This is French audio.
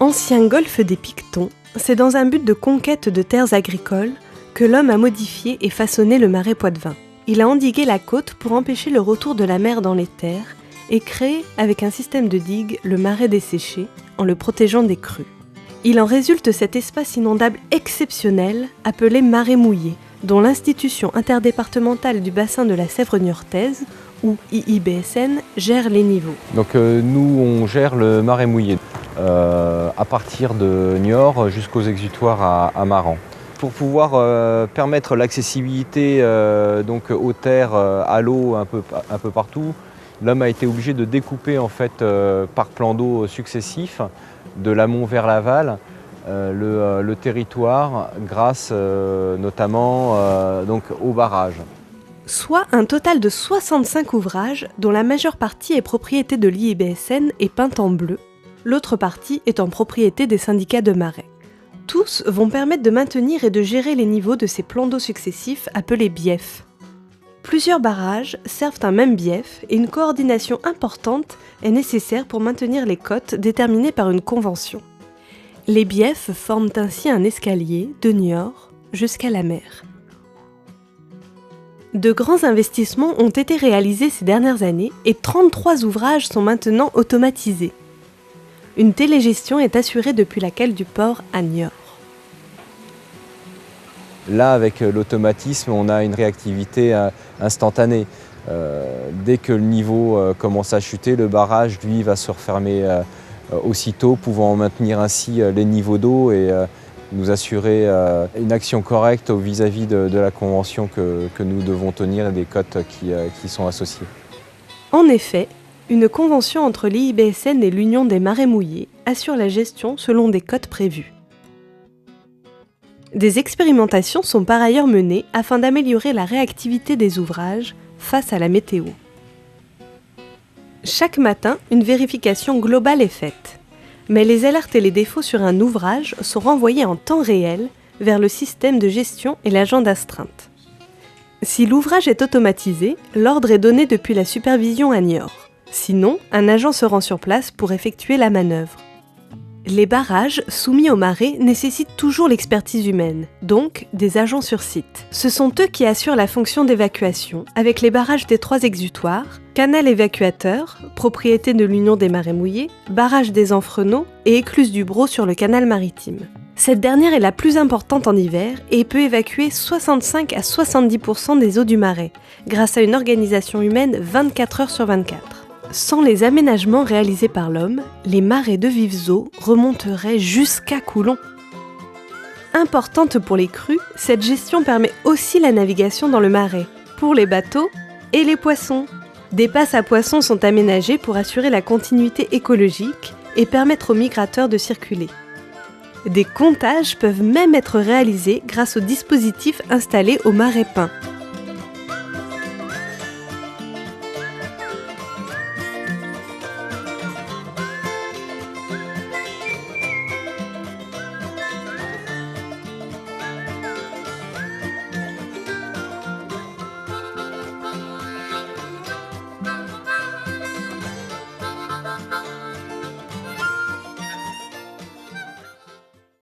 Ancien golfe des Pictons, c'est dans un but de conquête de terres agricoles que l'homme a modifié et façonné le marais Poitevin. Il a endigué la côte pour empêcher le retour de la mer dans les terres et créé, avec un système de digues, le marais desséché en le protégeant des crues. Il en résulte cet espace inondable exceptionnel appelé marais mouillé, dont l'institution interdépartementale du bassin de la Sèvre niortaise, ou IIBSN, gère les niveaux. Donc nous, on gère le marais mouillé à partir de Niort jusqu'aux exutoires à Maran. Pour pouvoir permettre l'accessibilité donc aux terres, à l'eau un peu partout, l'homme a été obligé de découper en fait par plans d'eau successifs de l'amont vers l'aval le territoire grâce notamment donc aux barrages. Soit un total de 65 ouvrages dont la majeure partie est propriété de l'IIBSN et peinte en bleu, l'autre partie est en propriété des syndicats de marais. Tous vont permettre de maintenir et de gérer les niveaux de ces plans d'eau successifs appelés biefs. Plusieurs barrages servent un même bief et une coordination importante est nécessaire pour maintenir les cotes déterminées par une convention. Les biefs forment ainsi un escalier de Niort jusqu'à la mer. De grands investissements ont été réalisés ces dernières années et 33 ouvrages sont maintenant automatisés. Une télégestion est assurée depuis la cale du port à Niort. Là, avec l'automatisme, on a une réactivité instantanée. Dès que le niveau commence à chuter, le barrage, lui, va se refermer aussitôt, pouvant maintenir ainsi les niveaux d'eau et nous assurer une action correcte vis-à-vis de la convention que nous devons tenir et des cotes qui sont associées. En effet, une convention entre l'IIBSN et l'Union des marais mouillés assure la gestion selon des cotes prévues. Des expérimentations sont par ailleurs menées afin d'améliorer la réactivité des ouvrages face à la météo. Chaque matin, une vérification globale est faite, mais les alertes et les défauts sur un ouvrage sont renvoyés en temps réel vers le système de gestion et l'agent d'astreinte. Si l'ouvrage est automatisé, l'ordre est donné depuis la supervision à Niort. Sinon, un agent se rend sur place pour effectuer la manœuvre. Les barrages soumis au marais nécessitent toujours l'expertise humaine, donc des agents sur site. Ce sont eux qui assurent la fonction d'évacuation avec les barrages des 3 exutoires, canal évacuateur, propriété de l'Union des marais mouillés, barrage des Enfrenaux et écluse du Brau sur le canal maritime. Cette dernière est la plus importante en hiver et peut évacuer 65 à 70% des eaux du marais, grâce à une organisation humaine 24 heures sur 24. Sans les aménagements réalisés par l'homme, les marais de vives eaux remonteraient jusqu'à Coulon. Importante pour les crues, cette gestion permet aussi la navigation dans le marais, pour les bateaux et les poissons. Des passes à poissons sont aménagées pour assurer la continuité écologique et permettre aux migrateurs de circuler. Des comptages peuvent même être réalisés grâce aux dispositifs installés au marais peint.